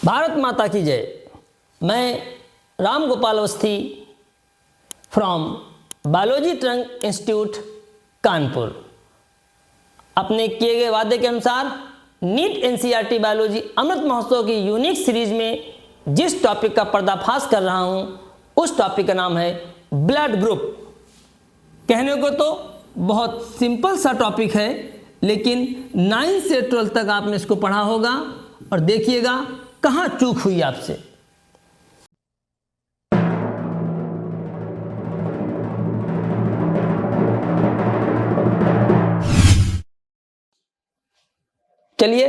भारत माता की जय। मैं Ram Gopal Awasthi from biology trunk institute Kanpur अपने किए गए वादे के अनुसार NEET NCERT biology Amrit Mahotsav की यूनिक सीरीज में जिस टॉपिक का पर्दाफाश कर रहा हूं उस टॉपिक का नाम है ब्लड ग्रुप। कहने को तो बहुत सिंपल सा टॉपिक है, लेकिन 9 से 12 तक आपने इसको पढ़ा होगा और देखिएगा कहां चूक हुई आपसे। चलिए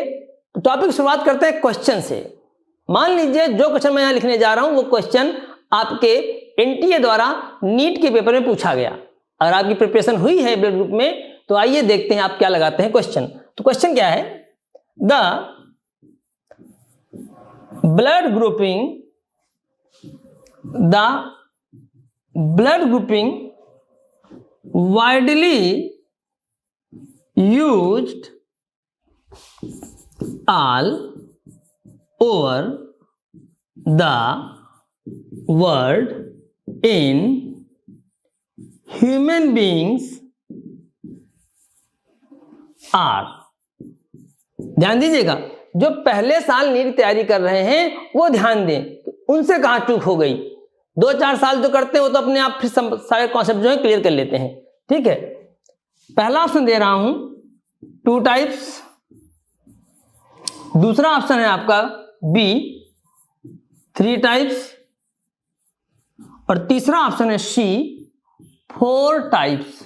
टॉपिक शुरुआत करते हैं क्वेश्चन से। मान लीजिए जो क्वेश्चन मैं यहां लिखने जा रहा हूं वो क्वेश्चन आपके एनटीए द्वारा नीट के पेपर में पूछा गया। अगर आपकी प्रिपरेशन हुई है ब्लड ग्रुप में तो आइए देखते हैं आप क्या लगाते हैं क्वेश्चन। तो क्वेश्चन क्या है? The blood grouping widely used all over the world in human beings are। ध्यान दीजिएगा, जो पहले साल नीट की तैयारी कर रहे हैं वो ध्यान दें, उनसे कहां चूक हो गई। 2-4 साल जो करते हैं वो तो अपने आप फिर सारे कॉन्सेप्ट जो है क्लियर कर लेते हैं। ठीक है, पहला ऑप्शन दे रहा हूं 2 टाइप्स, दूसरा ऑप्शन है आपका बी 3 टाइप्स और तीसरा ऑप्शन है सी 4 टाइप्स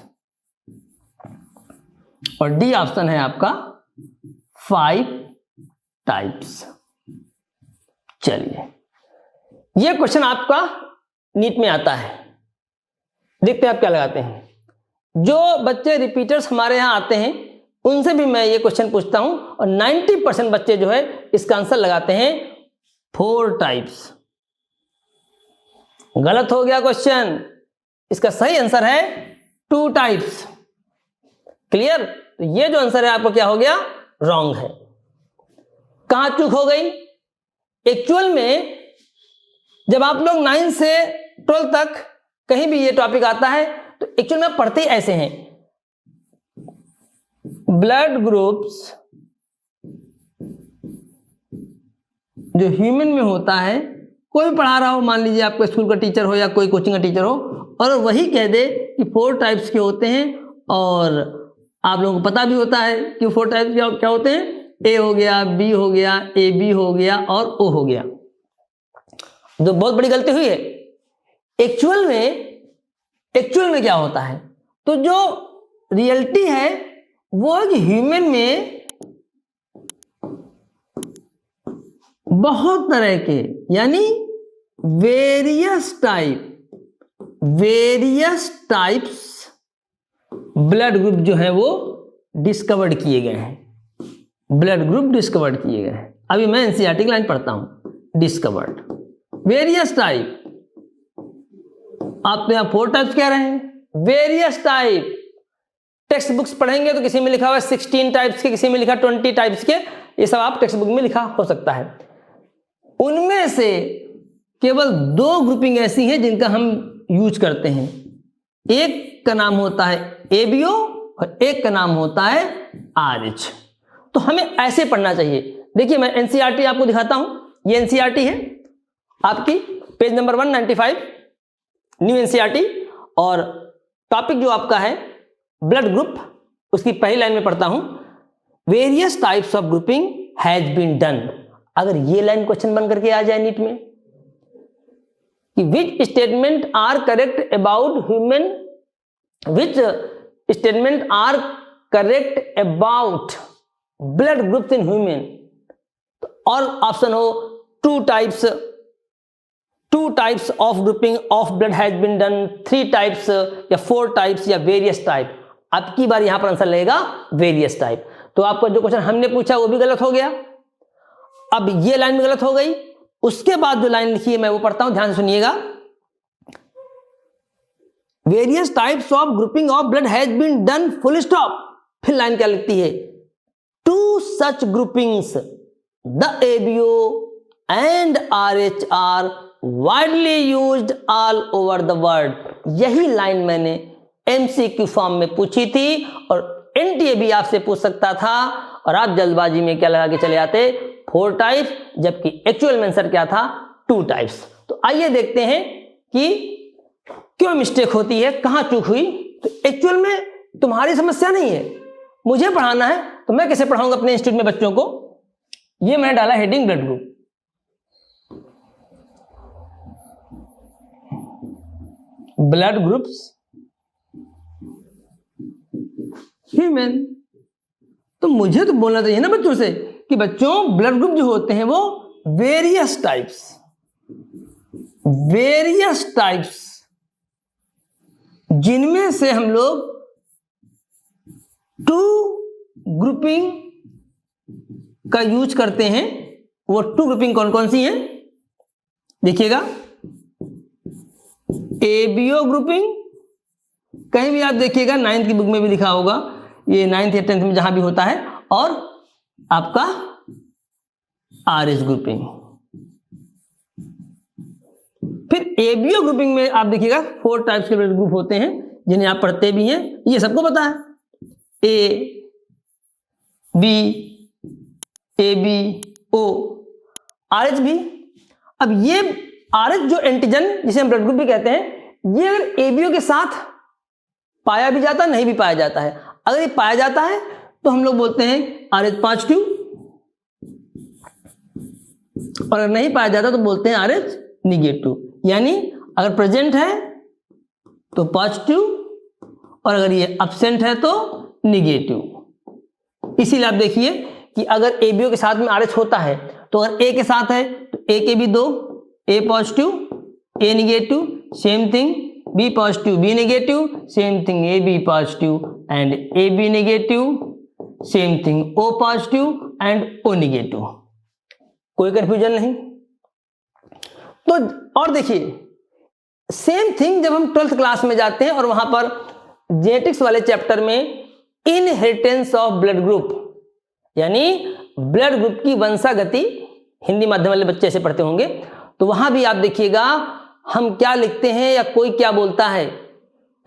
और डी ऑप्शन है आपका 5 टाइप्स। चलिए यह क्वेश्चन आपका नीट में आता है, देखते हैं आप क्या लगाते हैं। जो बच्चे रिपीटर्स हमारे यहां आते हैं उनसे भी मैं ये क्वेश्चन पूछता हूं और 90% बच्चे जो है इसका आंसर लगाते हैं 4 टाइप्स। गलत हो गया क्वेश्चन, इसका सही आंसर है 2 टाइप्स। क्लियर? तो ये जो आंसर है आपको क्या हो गया? रॉन्ग है। कहां चूक हो गई? एक्चुअल में जब आप लोग 9 से 12 तक कहीं भी ये टॉपिक आता है तो एक्चुअल में पढ़ते ऐसे हैं, ब्लड ग्रुप्स जो ह्यूमन में होता है, कोई पढ़ा रहा हो, मान लीजिए आपका स्कूल का टीचर हो या कोई कोचिंग का टीचर हो और वही कह दे कि 4 टाइप्स के होते हैं और आप लोगों को पता भी होता है कि 4 टाइप्स क्या होते हैं। ए हो गया, बी हो गया, ए बी हो गया और ओ हो गया। जो बहुत बड़ी गलती हुई है। एक्चुअल में क्या होता है, तो जो रियलिटी है वो है कि ह्यूमन में बहुत तरह के यानी वेरियस टाइप्स ब्लड ग्रुप जो है वो डिस्कवर्ड किए गए हैं। ब्लड ग्रुप डिस्कवर्ड किए गए हैं। अभी मैं एनसीईआरटी की लाइन पढ़ता हूं, डिस्कवर्ड वेरियस टाइप। आप तो यहां 4 टाइप्स कह रहे हैं, वेरियस टाइप। टेक्स्ट बुक्स पढ़ेंगे तो किसी में लिखा हुआ है 16 टाइप्स के, किसी में लिखा 20 टाइप्स के, ये सब आप टेक्स्ट बुक में लिखा हो सकता है। उनमें से केवल 2 ग्रुपिंग ऐसी हैं जिनका हम यूज करते हैं। एक का नाम होता है एबीओ और एक का नाम होता है आरएच। तो हमें ऐसे पढ़ना चाहिए। देखिए मैं एनसीईआरटी आपको दिखाता हूं, ये एनसीईआरटी है आपकी, पेज नंबर 195 न्यू एनसीईआरटी और टॉपिक जो आपका है ब्लड ग्रुप, उसकी पहली लाइन में पढ़ता हूं, various types of grouping has been done. अगर ये लाइन क्वेश्चन बन करके आ जाए नीट में कि which statement are correct about human, which statement are correct about blood groups in human, और ऑप्शन हो 2 types of grouping of blood has been done, 3 types या 4 टाइप्स या वेरियस टाइप। आपकी बार यहां पर आंसर लगेगा वेरियस टाइप। तो आपका जो क्वेश्चन हमने पूछा वो भी गलत हो गया। अब ये लाइन भी गलत हो गई। उसके बाद जो लाइन लिखी है मैं वो पढ़ता हूं, ध्यान से सुनिएगा। Various types of grouping of blood has been done full stop. फिर लाइन क्या लिखती है? 2 such groupings, the ABO and RH are widely used all over the world। यही लाइन मैंने MCQ फॉर्म में पूछी थी और NTA भी आपसे पूछ सकता था और आप जल्दबाजी में क्या लगा के चले आते 4 टाइप्स, जबकि एक्चुअल में आंसर क्या था 2 टाइप्स। तो आइए देखते हैं कि क्यों मिस्टेक होती है, कहां चूक हुई। तो एक्चुअल में तुम्हारी समस्या नहीं है, मुझे पढ़ाना है तो मैं कैसे पढ़ाऊंगा अपने इंस्टीट्यूट में बच्चों को। ये मैंने डाला heading blood group. Blood groups human. तो मुझे तो बोलना चाहिए ना बच्चों से कि बच्चों ब्लड ग्रुप जो होते हैं वो वेरियस टाइप्स जिनमें से हम लोग 2 ग्रुपिंग का यूज करते हैं। वो 2 ग्रुपिंग कौन कौन सी हैं देखिएगा। एबीओ ग्रुपिंग, कहीं भी आप देखिएगा 9th की बुक में भी लिखा होगा, ये 9th या 10th में जहां भी होता है। और आपका आरएच ग्रुपिंग। फिर एबीओ ग्रुपिंग में आप देखिएगा 4 टाइप्स के ब्लड ग्रुप होते हैं जिन्हें आप पढ़ते भी हैं, ये सबको पता है। A B A B O, Rh भी। अब ये आरएच जो एंटीजन जिसे हम ब्लड ग्रुप भी कहते हैं, ये अगर एबीओ के साथ पाया भी जाता है नहीं भी पाया जाता है। अगर ये पाया जाता है तो हम लोग बोलते हैं आरएच पॉजिटिव, और अगर नहीं पाया जाता तो बोलते हैं आरएच निगेटिव। यानी अगर प्रेजेंट है तो पॉजिटिव और अगर ये एब्सेंट है तो निगेटिव। इसीलिए आप देखिए कि अगर एबीओ के साथ में आरएच होता है तो अगर ए के साथ है तो ए के भी 2, A positive A negative, same thing B positive B negative, same thing A B positive and A B negative, same thing O positive and O negative. कोई कंफ्यूजन नहीं। तो और देखिए सेम थिंग जब हम 12th क्लास में जाते हैं और वहां पर जेनेटिक्स वाले चैप्टर में इनहेरिटेंस ऑफ ब्लड ग्रुप, यानी ब्लड ग्रुप की वंशागति, हिंदी माध्यम वाले बच्चे ऐसे पढ़ते होंगे, तो वहां भी आप देखिएगा हम क्या लिखते हैं या कोई क्या बोलता है,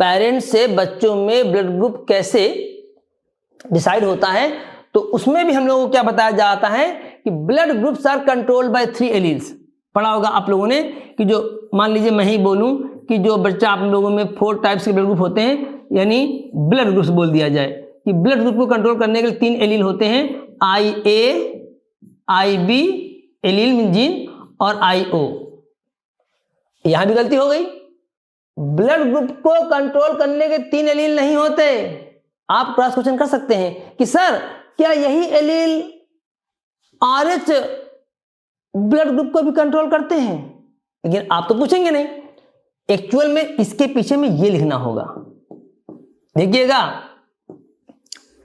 पेरेंट्स से बच्चों में ब्लड ग्रुप कैसे डिसाइड होता है। तो उसमें भी हम लोगों को क्या बताया जाता है कि blood groups are controlled by 3 alleles. पढ़ा होगा आप लोगों ने कि जो मान लीजिए मैं ही बोलूं कि जो बच्चा आप लोगों में 4 टाइप्स के ब्लड ग्रुप होते हैं, यानी ब्लड ग्रुप्स बोल दिया जाए कि ब्लड ग्रुप को कंट्रोल करने के लिए 3 एलील होते हैं, IA, IB allele mean gene और IO। यहां भी गलती हो गई। ब्लड ग्रुप को कंट्रोल करने के 3 एलील नहीं होते। आप क्रॉस क्वेश्चन कर सकते हैं कि सर क्या यही एलील RH ब्लड ग्रुप को भी कंट्रोल करते हैं, लेकिन आप तो पूछेंगे नहीं। एक्चुअल में इसके पीछे में ये लिखना होगा, देखिएगा।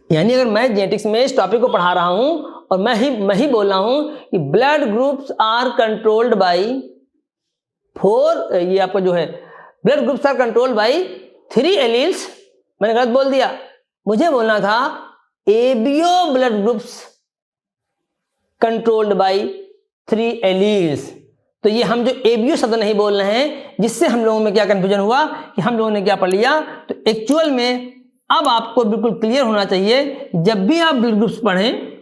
यानी अगर मैं जेनेटिक्स में इस टॉपिक को पढ़ा रहा हूं और मैं ही बोल रहा हूं कि blood groups are controlled by 4, ये आपका जो है blood groups are controlled by 3 alleles, मैंने गलत बोल दिया। मुझे बोलना था ABO blood groups controlled by 3 alleles. तो ये हम जो एबीओ शब्द नहीं बोल रहे हैं, जिससे हम लोगों में क्या कंफ्यूजन हुआ कि हम लोगों ने क्या पढ़ लिया। तो एक्चुअल में अब आपको बिल्कुल क्लियर होना चाहिए, जब भी आप ब्लड ग्रुप्स पढ़ें,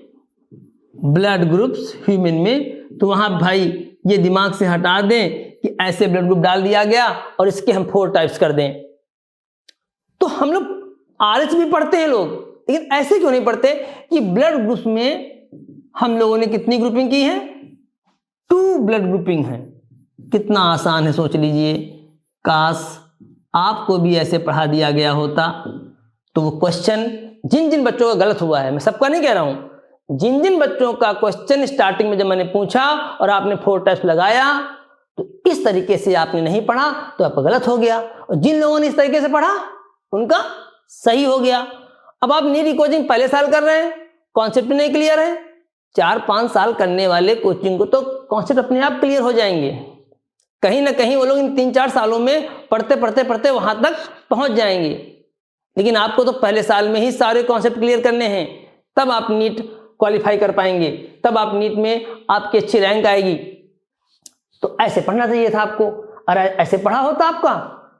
ब्लड ग्रुप्स ह्यूमन में, तो वहां भाई ये दिमाग से हटा दें कि ऐसे ब्लड ग्रुप डाल दिया गया और इसके हम 4 टाइप्स कर दें। तो हम लोग आरएच भी पढ़ते हैं लोग, लेकिन ऐसे क्यों नहीं पढ़ते कि ब्लड ग्रुप्स में हम लोगों ने कितनी ग्रुपिंग की है, 2 ब्लड ग्रुपिंग है। कितना आसान है सोच लीजिए। काश आपको भी ऐसे पढ़ा दिया गया होता तो वो क्वेश्चन जिन जिन बच्चों का गलत हुआ है, मैं सबका नहीं कह रहा हूं, जिन जिन बच्चों का क्वेश्चन स्टार्टिंग में जब मैंने पूछा और आपने 4 टाइप्स लगाया तो इस तरीके से आपने नहीं पढ़ा तो आपका गलत हो गया, और जिन लोगों ने इस तरीके से पढ़ा उनका सही हो गया। अब आप नी रिकोचिंग पहले साल कर रहे हैं, कॉन्सेप्ट नहीं क्लियर है। 4-5 साल करने वाले कोचिंग को तो कॉन्सेप्ट अपने आप क्लियर हो जाएंगे। कहीं ना कहीं वो लोग इन 3-4 सालों में पढ़ते वहां तक पहुंच जाएंगे, लेकिन आपको तो पहले साल में ही सारे कॉन्सेप्ट क्लियर करने हैं, तब आप नीट क्वालिफाई कर पाएंगे, तब आप नीट में आपकी अच्छी रैंक आएगी। तो ऐसे पढ़ना चाहिए था आपको। अरे ऐसे पढ़ा होता आपका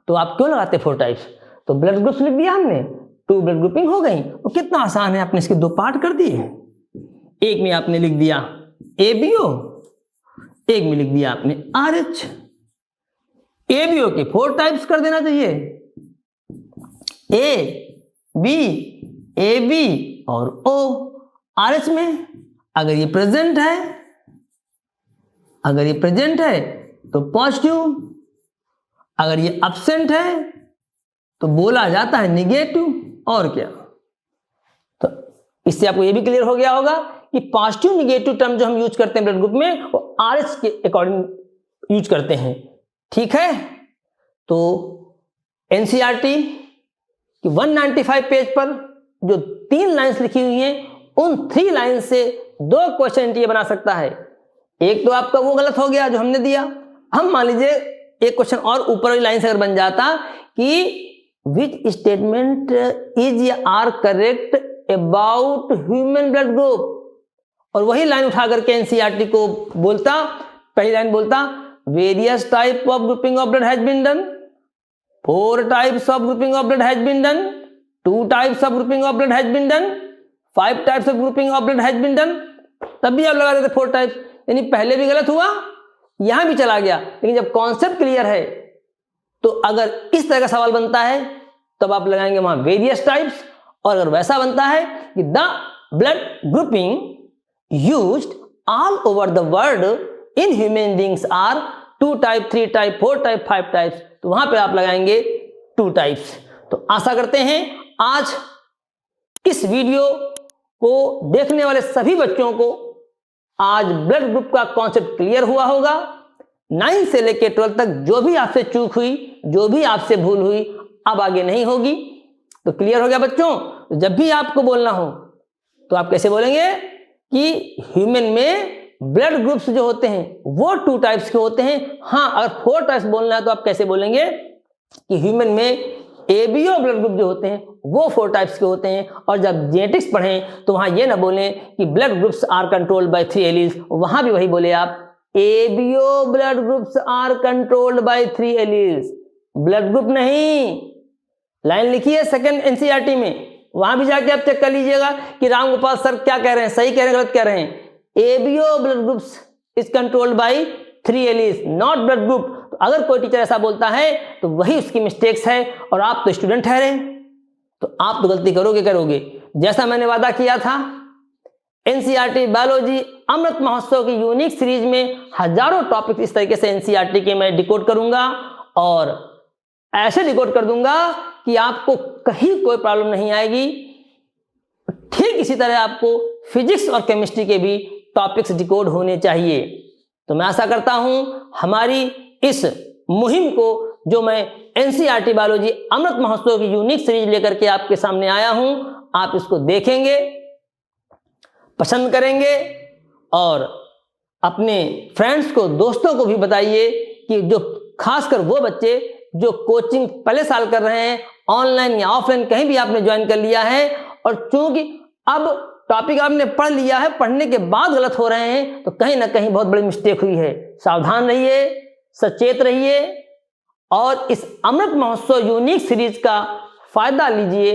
तो आप क्यों लगाते 4 टाइप्स। तो ब्लड ग्रुप्स लिख दिया हमने, 2 ब्लड ग्रुपिंग हो गई। तो कितना आसान है, आपने इसके 2 पार्ट कर दिए। एक में आपने लिख दिया ABO, एक में लिख दिया आपने RH। ABO के 4 टाइप्स कर देना चाहिए, A, B, AB और O। RH में अगर ये प्रेजेंट है तो पॉजिटिव, अगर ये अब्सेंट है तो बोला जाता है निगेटिव। और क्या, तो इससे आपको ये भी क्लियर हो गया होगा कि पॉजिटिव निगेटिव टर्म जो हम यूज करते हैं ब्लड ग्रुप में वो RH के अकॉर्डिंग यूज करते हैं। ठीक है, तो NCERT कि 195 पेज पर जो 3 लाइंस लिखी हुई हैं, उन 3 लाइन से 2 क्वेश्चन एनटीए बना सकता है। एक तो आपका वो गलत हो गया जो हमने दिया। हम मान लीजिए एक क्वेश्चन और ऊपर वाली लाइन से अगर बन जाता कि which statement is are correct about human blood group, और वही लाइन उठा करके एनसीईआरटी को बोलता, पहली लाइन बोलता various type of grouping of blood has been done, 4 types of grouping of blood has been done, 2 types of grouping of blood has been done, 5 types of grouping of blood has been done. तब भी आप लगा देते 4 types, यानी पहले भी गलत हुआ, यहां भी चला गया। लेकिन जब कॉन्सेप्ट क्लियर है तो अगर इस तरह का सवाल बनता है तब आप लगाएंगे वहां वेरियस टाइप्स, और अगर वैसा बनता है कि the blood grouping used all over the world in human beings are 2 type, 3 type, 4 type, 5 types, तो वहां पे आप लगाएंगे 2 टाइप्स। तो आशा करते हैं आज इस वीडियो को देखने वाले सभी बच्चों को आज ब्लड ग्रुप का कॉन्सेप्ट क्लियर हुआ होगा। 9 से लेकर 12 तक जो भी आपसे चूक हुई, जो भी आपसे भूल हुई, अब आगे नहीं होगी। तो क्लियर हो गया बच्चों। जब भी आपको बोलना हो तो आप कैसे बोलेंगे कि ह्यूमन में ब्लड ग्रुप्स जो होते हैं वो 2 टाइप्स के होते हैं। हाँ, अगर 4 टाइप्स बोलना है तो आप कैसे बोलेंगे कि ह्यूमन में ABO ब्लड ग्रुप जो होते हैं वो 4 टाइप्स के होते हैं। और जब जेनेटिक्स पढ़ें तो वहां ये ना बोलें कि blood groups are controlled by 3 alleles, वहां भी वही बोले आप ABO blood groups are controlled by 3 alleles, blood group नहीं। लाइन लिखी है सेकंड एनसीईआरटी में, वहां भी जाके आप चेक कर लीजिएगा कि रामगोपाल सर क्या कह रहे हैं, सही कह रहे हैं गलत कह रहे हैं। ABO blood groups is controlled by 3 alleles, not blood group. तो अगर कोई टीचर ऐसा बोलता है तो वही उसकी मिस्टेक्स है, और आप तो स्टूडेंट ठहरे, तो आप तो गलती करोगे। जैसा मैंने वादा किया था, एनसीईआरटी बायोलॉजी अमृत महोत्सव की यूनिक सीरीज में हजारों टॉपिक इस तरीके से एनसीईआरटी के मैं डिकोड करूंगा, और ऐसे डिकोड कर दूंगा कि आपको कहीं कोई प्रॉब्लम नहीं आएगी। ठीक इसी तरह आपको फिजिक्स और केमिस्ट्री के भी टॉपिक्स डिकोड होने चाहिए। तो मैं आशा करता हूं हमारी इस मुहिम को, जो मैं एनसीईआरटी बायोलॉजी अमृत महोत्सव की यूनिक सीरीज लेकर के आपके सामने आया हूं, आप इसको देखेंगे, पसंद करेंगे, और अपने फ्रेंड्स को, दोस्तों को भी बताइए कि जो खासकर वो बच्चे जो कोचिंग पहले साल कर रहे हैं, ऑनलाइन या ऑफलाइन कहीं भी आपने ज्वाइन कर लिया है, और चूंकि अब टॉपिक आपने पढ़ लिया है, पढ़ने के बाद गलत हो रहे हैं, तो कहीं ना कहीं बहुत बड़ी मिस्टेक हुई है। सावधान रहिए, सचेत रहिए, और इस अमृत महोत्सव यूनिक सीरीज का फायदा लीजिए।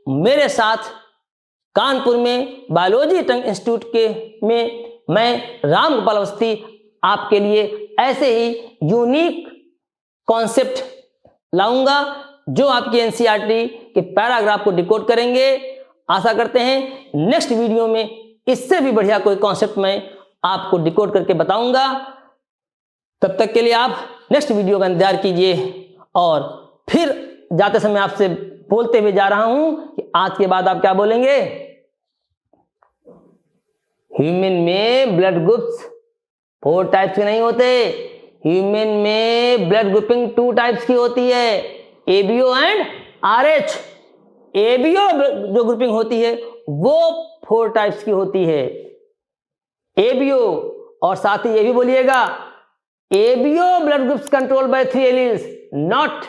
मेरे साथ कानपुर में बायोलॉजी टंग इंस्टीट्यूट के में मैं रामगोपाल अवस्थी आपके लिए ऐसे ही यूनिक कॉन्सेप्ट लाऊंगा जो आपकी एनसीईआरटी के पैराग्राफ को डिकोड करेंगे। आशा करते हैं नेक्स्ट वीडियो में इससे भी बढ़िया कोई कॉन्सेप्ट मैं आपको डिकोड करके बताऊंगा। तब तक के लिए आप नेक्स्ट वीडियो का इंतजार कीजिए। और फिर जाते समय आपसे बोलते हुए जा रहा हूं कि आज के बाद आप क्या बोलेंगे। ह्यूमन में ब्लड ग्रुप्स 4 टाइप्स के नहीं होते, ह्यूमन में ब्लड ग्रुपिंग 2 टाइप्स की होती है, ABO एंड RH। ABO जो ग्रुपिंग होती है वो 4 टाइप्स की होती है, ABO। और साथ ही ये भी बोलिएगा ABO blood groups control by 3 alleles, not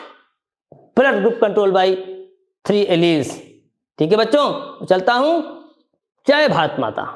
blood group control by 3 alleles. ठीक है बच्चों, चलता हूं। जय भारत माता।